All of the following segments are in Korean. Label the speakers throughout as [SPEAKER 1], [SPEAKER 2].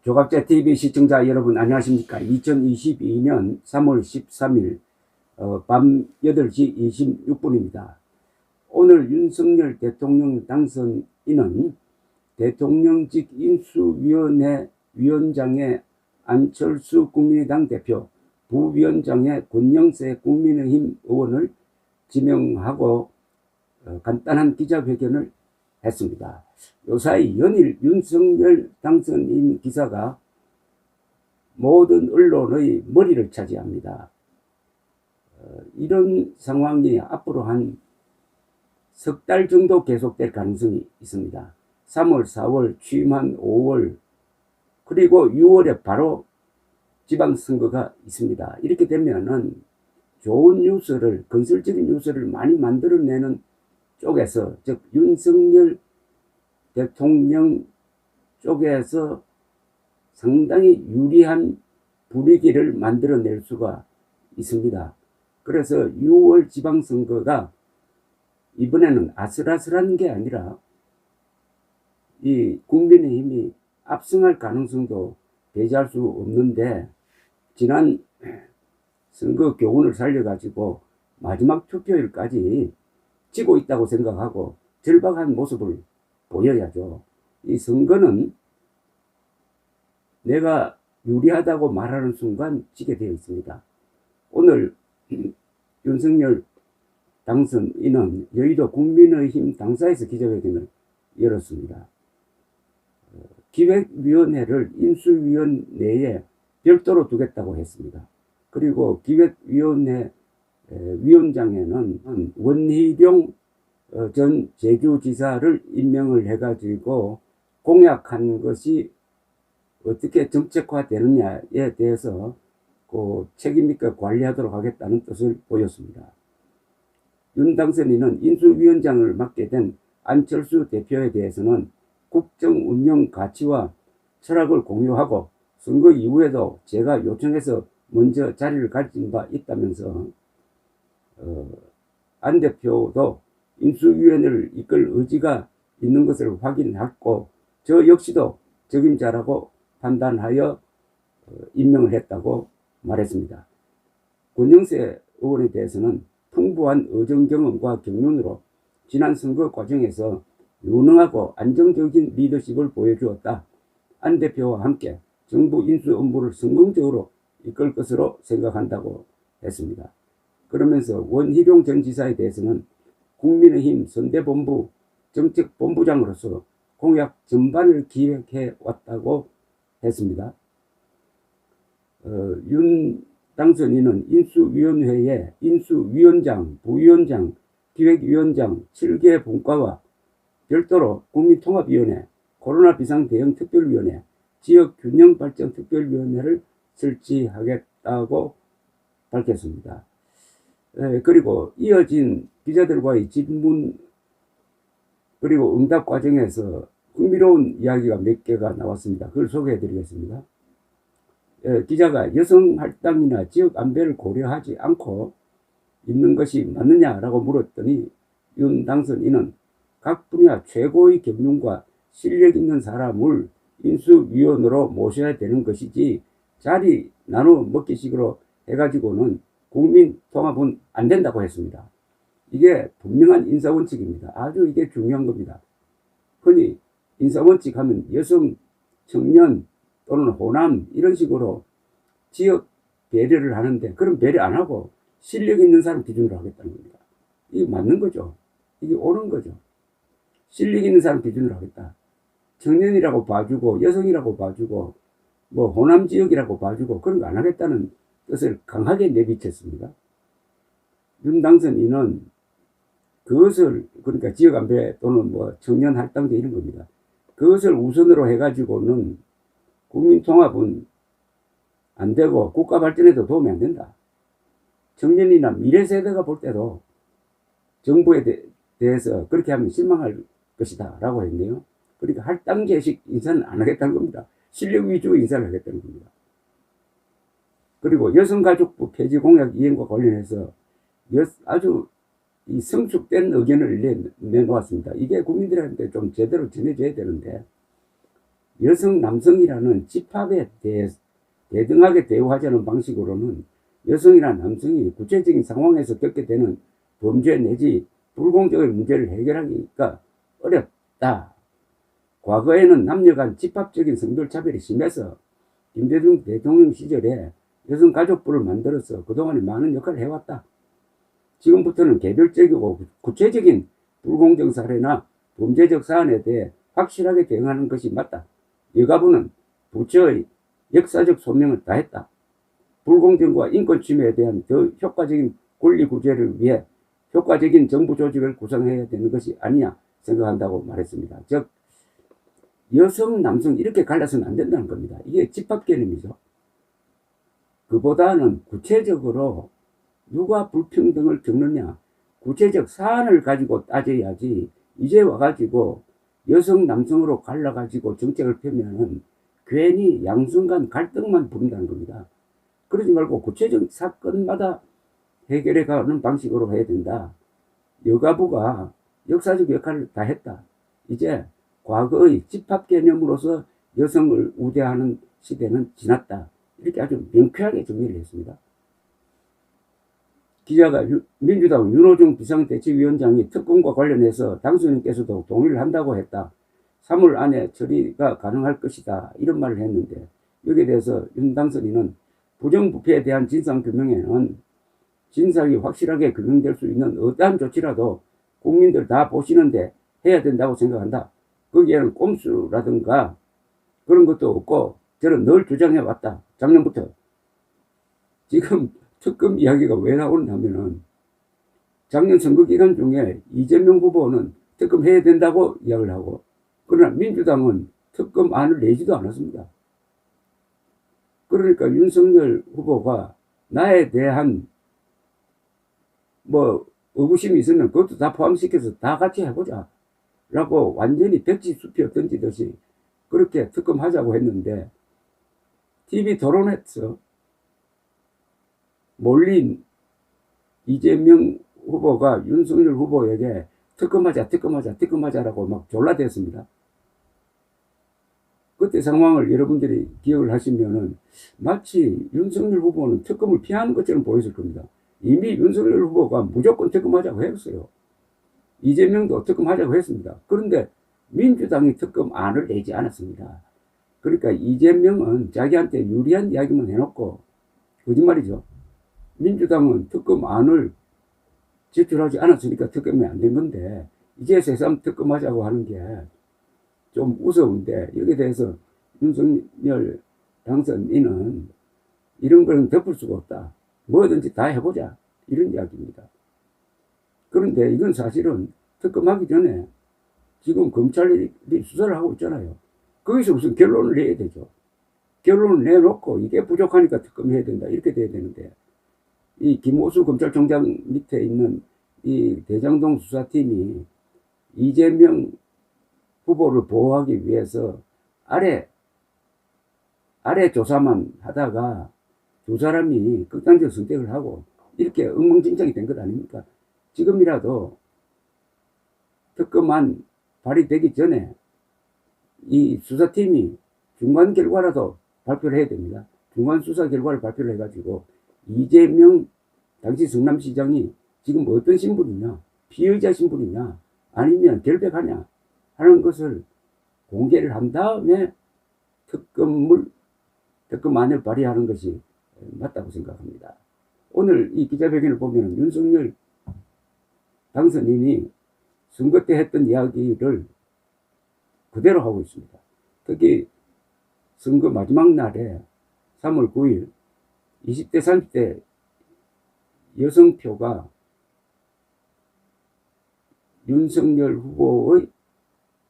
[SPEAKER 1] 조갑제 TV 시청자 여러분 안녕하십니까. 2022년 3월 13일 밤 8시 26분입니다. 오늘 윤석열 대통령 당선인은 대통령직 인수위원회 위원장의 안철수 국민의당 대표, 부위원장의 권영세 국민의힘 의원을 지명하고 간단한 기자회견을 했습니다. 요사이 연일 윤석열 당선인 기사가 모든 언론의 머리를 차지합니다. 이런 상황이 앞으로 한 석 달 정도 계속될 가능성이 있습니다. 3월, 4월, 취임한 5월, 그리고 6월에 바로 지방선거가 있습니다. 이렇게 되면은 좋은 뉴스를, 건설적인 뉴스를 많이 만들어내는 쪽에서, 즉 윤석열 대통령 쪽에서 상당히 유리한 분위기를 만들어낼 수가 있습니다. 그래서 6월 지방선거가 이번에는 아슬아슬한 게 아니라 이 국민의힘이 압승할 가능성도 배제할 수 없는데, 지난 선거 교훈을 살려가지고 마지막 투표일까지 지고 있다고 생각하고 절박한 모습을 보여야죠. 이 선거는 내가 유리하다고 말하는 순간 지게 되어 있습니다. 오늘 윤석열 당선인은 여의도 국민의힘 당사에서 기자회견을 열었습니다. 기획위원회를 인수위원회에 별도로 두겠다고 했습니다. 그리고 기획위원회 위원장에는 원희룡 전 제주지사를 임명을 해가지고 공약한 것이 어떻게 정책화되느냐에 대해서 그 책임있게 관리하도록 하겠다는 뜻을 보였습니다. 윤 당선인은 인수위원장을 맡게 된 안철수 대표에 대해서는 국정 운영 가치와 철학을 공유하고 선거 이후에도 제가 요청해서 먼저 자리를 가진 바 있다면서 안 대표도 인수위원회를 이끌 의지가 있는 것을 확인했고 저 역시도 적임자라고 판단하여 임명을 했다고 말했습니다. 권영세 의원에 대해서는 풍부한 의정 경험과 경륜으로 지난 선거 과정에서 유능하고 안정적인 리더십을 보여주었다. 안 대표와 함께 정부 인수 업무를 성공적으로 이끌 것으로 생각한다고 했습니다. 그러면서 원희룡 전 지사에 대해서는 국민의힘 선대본부 정책본부장으로서 공약 전반을 기획해 왔다고 했습니다. 윤 당선인은 인수위원회에 인수위원장, 부위원장, 기획위원장 7개 분과와 별도로 국민통합위원회, 코로나 비상대응특별위원회, 지역균형발전특별위원회를 설치하겠다고 밝혔습니다. 그리고 이어진 기자들과의 질문 그리고 응답 과정에서 흥미로운 이야기가 몇 개가 나왔습니다. 그걸 소개해 드리겠습니다. 기자가 여성 할당이나 지역 안배를 고려하지 않고 있는 것이 맞느냐라고 물었더니 윤 당선인은 각 분야 최고의 경륜과 실력 있는 사람을 인수위원으로 모셔야 되는 것이지 자리 나눠 먹기식으로 해가지고는 국민 통합은 안 된다고 했습니다. 이게 분명한 인사원칙입니다. 아주 이게 중요한 겁니다. 흔히 인사원칙 하면 여성, 청년 또는 호남 이런 식으로 지역 배려를 하는데 그런 배려 안 하고 실력 있는 사람 기준으로 하겠다는 겁니다. 이게 맞는 거죠. 이게 옳은 거죠. 실력 있는 사람 기준으로 하겠다. 청년이라고 봐주고 여성이라고 봐주고 뭐 호남 지역이라고 봐주고 그런 거 안 하겠다는 뜻을 강하게 내비쳤습니다. 윤 당선인은 그것을 그러니까 지역 안배 또는 뭐 청년 할당제 이런 겁니다. 그것을 우선으로 해가지고는 국민 통합은 안 되고 국가 발전에도 도움이 안 된다. 청년이나 미래 세대가 볼 때도 정부에 대해서 그렇게 하면 실망할 것이다 라고 했네요. 그러니까 할당제식 인사는 안 하겠다는 겁니다. 실력 위주 인사를 하겠다는 겁니다. 그리고 여성가족부 폐지 공약 이행과 관련해서 아주 이 성숙된 의견을 내놓았습니다. 이게 국민들한테 좀 제대로 전해져야 되는데 여성, 남성이라는 집합에 대해 대등하게 대우하자는 방식으로는 여성이나 남성이 구체적인 상황에서 겪게 되는 범죄 내지 불공정의 문제를 해결하기가 어렵다. 과거에는 남녀 간 집합적인 성별 차별이 심해서 김대중 대통령 시절에 여성가족부를 만들어서 그동안에 많은 역할을 해왔다. 지금부터는 개별적이고 구체적인 불공정 사례나 범죄적 사안에 대해 확실하게 대응하는 것이 맞다. 여가부는 부처의 역사적 소명을 다했다. 불공정과 인권 침해에 대한 더 효과적인 권리 구제를 위해 효과적인 정부 조직을 구성해야 되는 것이 아니냐 생각한다고 말했습니다. 즉 여성, 남성 이렇게 갈라서는 안 된다는 겁니다. 이게 집합 개념이죠. 그보다는 구체적으로 누가 불평등을 겪느냐 구체적 사안을 가지고 따져야지 이제 와가지고 여성, 남성으로 갈라가지고 정책을 펴면은 괜히 양순간 갈등만 부른다는 겁니다. 그러지 말고 구체적 사건마다 해결해 가는 방식으로 해야 된다. 여가부가 역사적 역할을 다 했다. 이제 과거의 집합 개념으로서 여성을 우대하는 시대는 지났다. 이렇게 아주 명쾌하게 정리를 했습니다. 기자가 민주당 윤호중 비상대책위원장이 특검과 관련해서 당선인께서도 동의를 한다고 했다. 3월 안에 처리가 가능할 것이다. 이런 말을 했는데 여기에 대해서 윤 당선인은 부정부패에 대한 진상규명에는 진상이 확실하게 규명될 수 있는 어떠한 조치라도 국민들 다 보시는데 해야 된다고 생각한다. 거기에는 꼼수라든가 그런 것도 없고 저는 늘 주장해왔다. 작년부터. 지금 특검 이야기가 왜 나오냐면은 작년 선거 기간 중에 이재명 후보는 특검 해야 된다고 이야기를 하고 그러나 민주당은 특검 안을 내지도 않았습니다. 그러니까 윤석열 후보가 나에 대한 뭐 의구심이 있으면 그것도 다 포함시켜서 다 같이 해보자 라고 완전히 백지수표 던지듯이 그렇게 특검하자고 했는데 TV 토론에서 몰린 이재명 후보가 윤석열 후보에게 특검하자라고 막 졸라댔습니다. 그때 상황을 여러분들이 기억을 하시면은 마치 윤석열 후보는 특검을 피하는 것처럼 보였을 겁니다. 이미 윤석열 후보가 무조건 특검하자고 했어요. 이재명도 특검하자고 했습니다. 그런데 민주당이 특검안을 내지 않았습니다. 그러니까 이재명은 자기한테 유리한 이야기만 해놓고 거짓말이죠. 민주당은 특검안을 제출하지 않았으니까 특검이 안 된 건데 이제 새삼 특검하자고 하는 게 좀 우스운데 여기에 대해서 윤석열 당선인은 이런 거는 덮을 수가 없다. 뭐든지 다 해보자. 이런 이야기입니다. 그런데 이건 사실은 특검하기 전에 지금 검찰이 수사를 하고 있잖아요. 거기서 무슨 결론을 내야 되죠. 결론을 내놓고 이게 부족하니까 특검해야 된다. 이렇게 돼야 되는데 이 김호수 검찰총장 밑에 있는 이 대장동 수사팀이 이재명 후보를 보호하기 위해서 아래 조사만 하다가 두 사람이 극단적 선택을 하고 이렇게 엉망진창이 된 것 아닙니까? 지금이라도 특검안 발의되기 전에 이 수사팀이 중간 결과라도 발표를 해야 됩니다. 중간 수사 결과를 발표를 해가지고 이재명 당시 성남시장이 지금 어떤 신분이냐, 피의자 신분이냐, 아니면 결백하냐 하는 것을 공개를 한 다음에 특검안을 발의하는 것이 맞다고 생각합니다. 오늘 이 기자회견을 보면 윤석열 당선인이 선거 때 했던 이야기를 그대로 하고 있습니다. 특히 선거 마지막 날에 3월 9일 20대 30대 여성표가 윤석열 후보의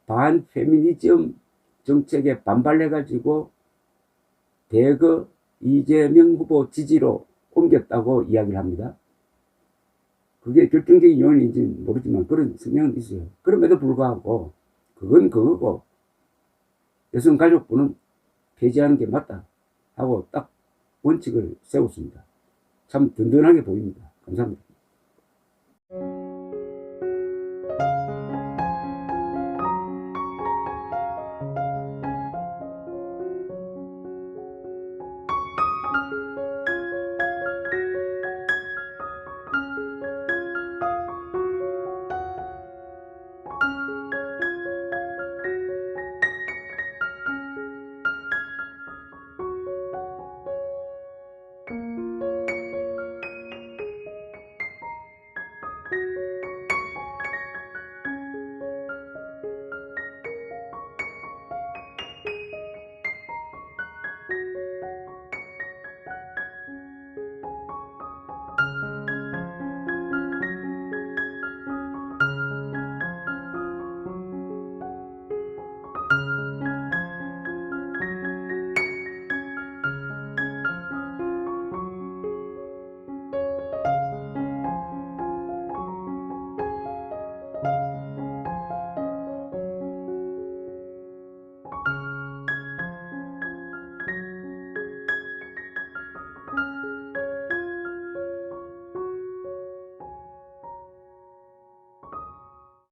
[SPEAKER 1] 반페미니즘 정책에 반발해가지고 대거 이재명 후보 지지로 옮겼다고 이야기를 합니다. 그게 결정적인 요인인지 모르지만 그런 성향은 있어요. 그럼에도 불구하고 그건 그거고 여성가족부는 폐지하는 게 맞다 하고 딱 원칙을 세웠습니다. 참 든든하게 보입니다. 감사합니다.